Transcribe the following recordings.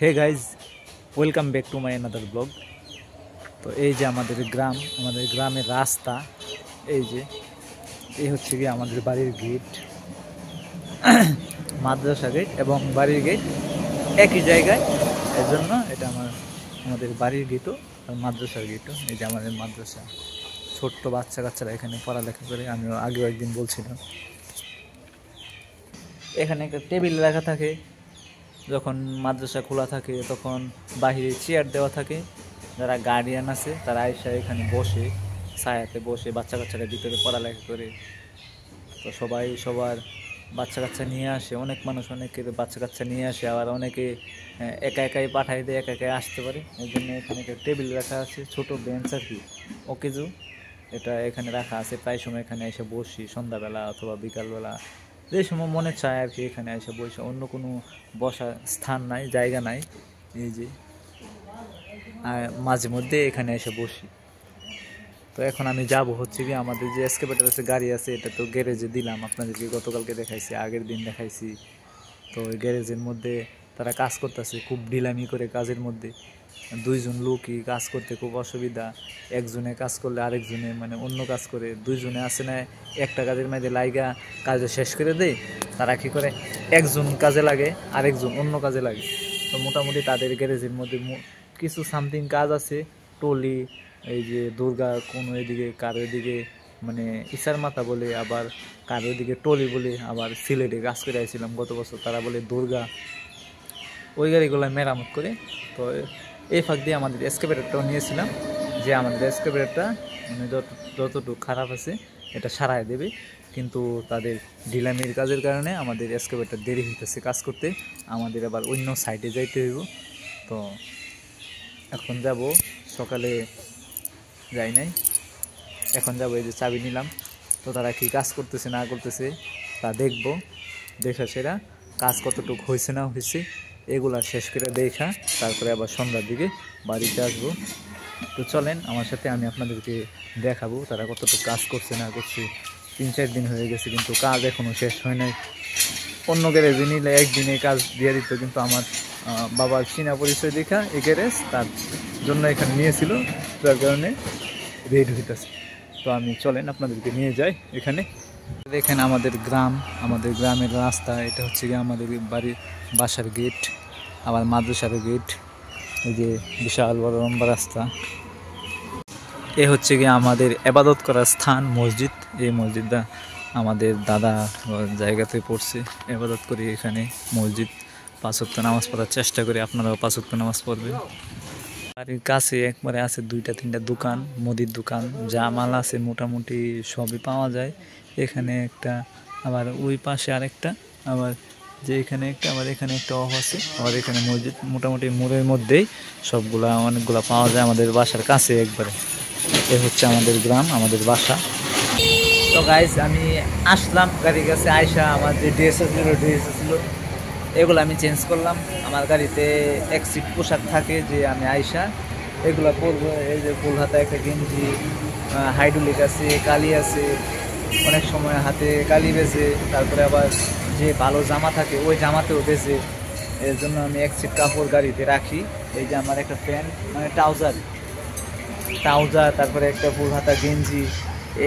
Hey guys, welcome back to my another blog. তো এই যে আমাদের গ্রাম, আমাদের গ্রামের রাস্তা, এই হচ্ছে কি আমাদের বাড়ির গেট, মাদ্রাসা গেট এবং বাড়ির গেট একই জায়গায়। এর জন্য এটা আমাদের বাড়ির গেটও আর মাদ্রাসার গেটও। এই যে আমাদের মাদ্রাসা, ছোট্ট বাচ্চা কাচ্চারা এখানে পড়ালেখা করে। আমিও আগেও একদিন বলছিলাম, এখানে একটা টেবিল রাখা থাকে। যখন মাদ্রাসা খোলা থাকে তখন বাহিরে চেয়ার দেওয়া থাকে। যারা গার্ডিয়ান আছে তারা আইসা এখানে বসে, ছায়াতে বসে বাচ্চা কাচ্চারা ভিতরে পড়ালেখা করে। তো সবাই সবার বাচ্চা কাচ্চা নিয়ে আসে, অনেক মানুষ অনেকের বাচ্চা কাচ্চা নিয়ে আসে, আবার অনেকে একা একাই পাঠাই দেয়, একা একাই আসতে পারে। এই জন্য এখানে একটা টেবিল রাখা আছে, ছোট বেঞ্চ আর কি, ওকেজু এটা এখানে রাখা আছে। প্রায় সময় এখানে এসে বসি, সন্ধ্যাবেলা অথবা বিকালবেলা, যে সময় মনে চায় আর কি এখানে এসে বসে। অন্য কোনো বসার স্থান নাই, জায়গা নাই। এই যে মাঝে মধ্যে এখানে এসে বসি। তো এখন আমি যাব হচ্ছে কি আমাদের যে এসকেভেটর আছে, গাড়ি আছে, এটা তো গ্যারেজে দিলাম। আপনাদেরকে গতকালকে দেখাইছি, আগের দিন দেখাইছি। তো ওই গ্যারেজের মধ্যে তারা কাজ করতেছে, খুব ঢিলামি করে কাজের মধ্যে। দুইজন লোকই কাজ করতে খুব অসুবিধা। একজনে কাজ করলে আরেকজনে মানে অন্য কাজ করে। দুইজনে আসে না, একটা কাজের মধ্যে লাইগা কাজে শেষ করে দেয়। তারা কী করে, একজন কাজে লাগে আরেকজন অন্য কাজে লাগে। তো মোটামুটি তাদের গ্যারেজের মধ্যে কিছু সামথিং কাজ আছে। টলি, এই যে দুর্গা কোনো এদিকে, কারো এদিকে মানে ইসার মাথা বলে, আবার কারো এদিকে টলি বলে, আবার সিলেটে কাজ করে আসছিলাম গত বছর, তারা বলে দুর্গা। ওই গাড়িগুলো মেরামত করে। তো এই ফাঁক দিয়ে আমাদের এসকেভেটরটাও নিয়েছিলাম, যে আমাদের এসকেভেটরটা মানে যতটুকু খারাপ আছে এটা সারায় দেবে। কিন্তু তাদের ঢিলামির কাজের কারণে আমাদের এসকেভেটর দেরি হইতেছে কাজ করতে। আমাদের আবার অন্য সাইডে যাইতে হইব। তো এখন যাব, সকালে যাই নাই, এখন যাবো। এই যে চাবি নিলাম। তো তারা কি কাজ করতেছে না করতেছে তা দেখবো। দেখা সেরা কাজ কতটুকু হয়েছে না হয়েছে এগুলা শেষ করে দেখা তারপরে আবার সন্ধ্যার দিকে বাড়িতে আসবো। তো চলেন আমার সাথে, আমি আপনাদেরকে দেখাবো তারা কতটুকু কাজ করছে না করছে। 3-4 দিন হয়ে গেছে কিন্তু কাজ এখনও শেষ হয় নাই। অন্য গ্যারেজে নিলে একদিনে কাজ দিয়ে দিত, কিন্তু আমার বাবার চীনা পরিচয় দেখা এই গ্যারেজ তার জন্য এখানে নিয়েছিল, যার কারণে রেড হইতেছে। তো আমি চলেন আপনাদেরকে নিয়ে যাই এখানে। দেখেন আমাদের গ্রাম, আমাদের গ্রামের রাস্তা। এটা হচ্ছে গিয়ে আমাদের বাড়ির বাসার গেট, আবার মাদ্রাসার গেট। এই যে বিশাল বড় লম্বা রাস্তা। এ হচ্ছে গিয়ে আমাদের ইবাদত করার স্থান, মসজিদ। এই মসজিদটা আমাদের দাদা জায়গাতে পড়ছে, ইবাদত করি এখানে। মসজিদ 5 ওয়াক্ত নামাজ পড়ার চেষ্টা করি, আপনারাও 5 ওয়াক্ত নামাজ পড়বেন। বাড়ির কাছে একবারে আছে 2-3টা দোকান, মুদির দোকান, যা মাল আছে মোটামুটি সবই পাওয়া যায় এখানে একটা। আবার ওই পাশে আরেকটা, আবার যে এখানে একটা, আবার এখানে একটা অফ আছে, আবার এখানে মসজিদ। মোটামুটি মোড়ের মধ্যেই সবগুলা অনেকগুলা পাওয়া যায় আমাদের বাসার কাছে একবারে। এ হচ্ছে আমাদের গ্রাম, আমাদের বাসা। তো গাইজ আমি আসলাম গাড়ির কাছে, আয়সা আমার যে ড্রেস ছিল এগুলো আমি চেঞ্জ করলাম। আমার গাড়িতে এক সিট পোশাক থাকে, যে আমি আয়সা এগুলো পরবো। এই যে ফুল হাতা একটা গেঞ্জি, হাইড্রোলিক আছে, কালি আছে, অনেক সময় হাতে কালি বেজে। তারপরে আবার যে ভালো জামা থাকে ওই জামাতেও বেজে। এর জন্য আমি এক সিট কাপড় গাড়িতে রাখি। এই যে আমার একটা প্যান্ট মানে ট্রাউজার, তারপরে একটা ফুল হাতা গেঞ্জি,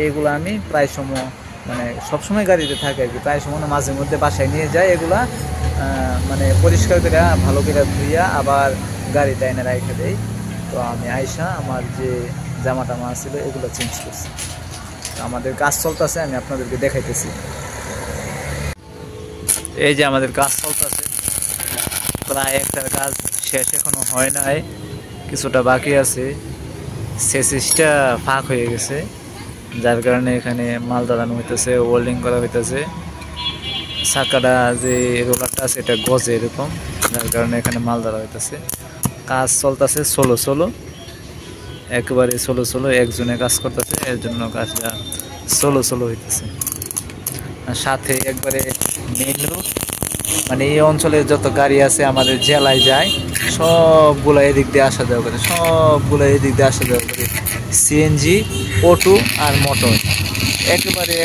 এইগুলো আমি প্রায় সময় মানে সবসময় গাড়িতে থাকে আর কি। প্রায় সময় মাঝে মধ্যে বাসায় নিয়ে যায়, এগুলা মানে পরিষ্কার করে ভালো করে ধুইয়া আবার গাড়িতে এনে রেখে দেয়। তো আমি আয়সা আমার যে জামা টামা ছিল এগুলো চেঞ্জ করছি। আমাদের কাজ চলতেছে, আমি আপনাদেরকে দেখাইতেছি। এই যে আমাদের কাজ চলতেছে, প্রায় একটা কাজ শেষ এখনো হয় নাই, কিছুটা বাকি আছে। সেসিসটা ফাঁক হয়ে গেছে, যার কারণে এখানে মাল দাঁড়ানো হইতেছে, ওয়েল্ডিং করা হইতেছে। চাকাটা যে রোলারটা আছে এটা গজে এরকম, যার কারণে এখানে মাল দাঁড়া হইতেছে। কাজ চলতেছে সোলো, একেবারে সোলো, একজনে কাজ করতেছে, এর জন্য কাজটা সোলো হইতেছে। আর সাথে একবারে মেইন রোড, মানে এই অঞ্চলের যত গাড়ি আছে আমাদের জেলায় যায় সবগুলো এদিক দিয়ে আসা যাওয়া করে, সিএনজি, অটো আর মোটর। একেবারে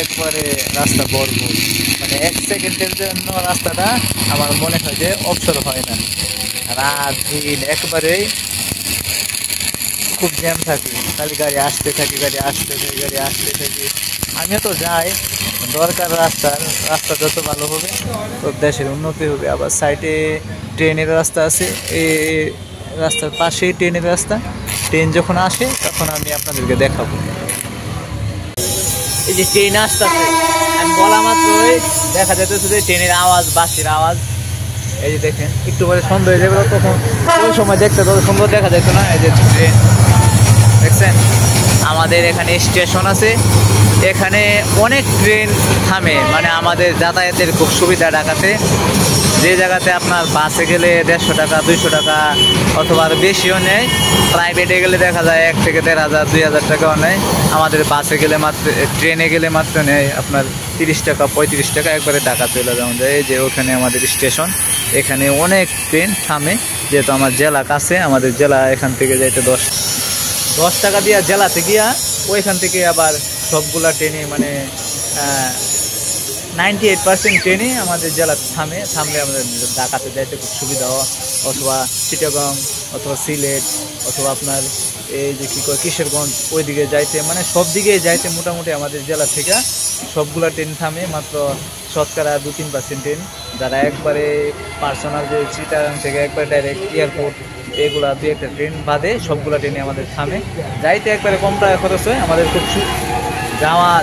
রাস্তা ভরপুর, মানে 1 সেকেন্ডের জন্য রাস্তাটা আমার মনে হয় যে অবসর হয় না। রাত দিন একবারেই খুব জ্যাম থাকে, খালি গাড়ি আসতে থাকে, গাড়ি আসতে থাকে, গাড়ি আসতে থাকে। আমিও তো যাই, দরকার রাস্তা যত ভালো হবে তো দেশের উন্নতি হবে। আবার সাইডে ট্রেনের রাস্তা আছে, এই রাস্তার পাশেই ট্রেনের রাস্তা। ট্রেন যখন আসে তখন আমি আপনাদেরকে দেখাবো। এই যে ট্রেন আসতেছে, আমি বলা মাত্রই দেখা যাইতেছে যে ট্রেনের আওয়াজ, বাসের আওয়াজ। এই যে দেখেন, একটু পরে সন্ধ্যা হয়ে যাবে, তখন ওই সময় দেখতে তত সুন্দর দেখা যেত না। এই যে ট্রেন দেখছেন, আমাদের এখানে স্টেশন আছে, এখানে অনেক ট্রেন থামে, মানে আমাদের যাতায়াতের খুব সুবিধা ঢাকাতে। যে জায়গাতে আপনার বাসে গেলে 150 টাকা 200 টাকা অথবা আরও বেশিও নেয়, প্রাইভেটে গেলে দেখা যায় 1 থেকে 1,500 2,000 টাকাও নেয়। আমাদের বাসে গেলে মাত্র, ট্রেনে গেলে মাত্র নেয় আপনার 30 টাকা 35 টাকা, একবারে ঢাকা চলে যাওয়া যায়। এই যে ওখানে আমাদের স্টেশন, এখানে অনেক ট্রেন থামে। যেহেতু আমার জেলা কাছে, আমাদের জেলা এখান থেকে যাইতে 10 টাকা দিয়া জেলাতে গিয়া ওইখান থেকে আবার সবগুলা ট্রেনে, মানে 98% ট্রেনে আমাদের জেলাতে থামলে আমাদের ঢাকাতে যাইতে খুব সুবিধা হয়, অথবা চিটাগং অথবা সিলেট অথবা আপনার এই যে কী কয় কিশোরগঞ্জ, ওই দিকে যাইতে, মানে সব দিকে যাইতে মোটামুটি আমাদের জেলা থেকে সবগুলা ট্রেন থামে। মাত্র শতকরা 2-3% ট্রেন, যারা একবারে পার্সোনাল, যে চিটাগং থেকে একবারে ডাইরেক্ট এয়ারপোর্ট, এগুলা 2-1টা ট্রেন বাদে সবগুলা ট্রেনে আমাদের থামে। যাইতে একবারে কম টাকা খরচ হয়, আমাদের খুব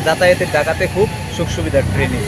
যাতায়াতের ঢাকাতে খুব সুখ সুবিধার ট্রেনে।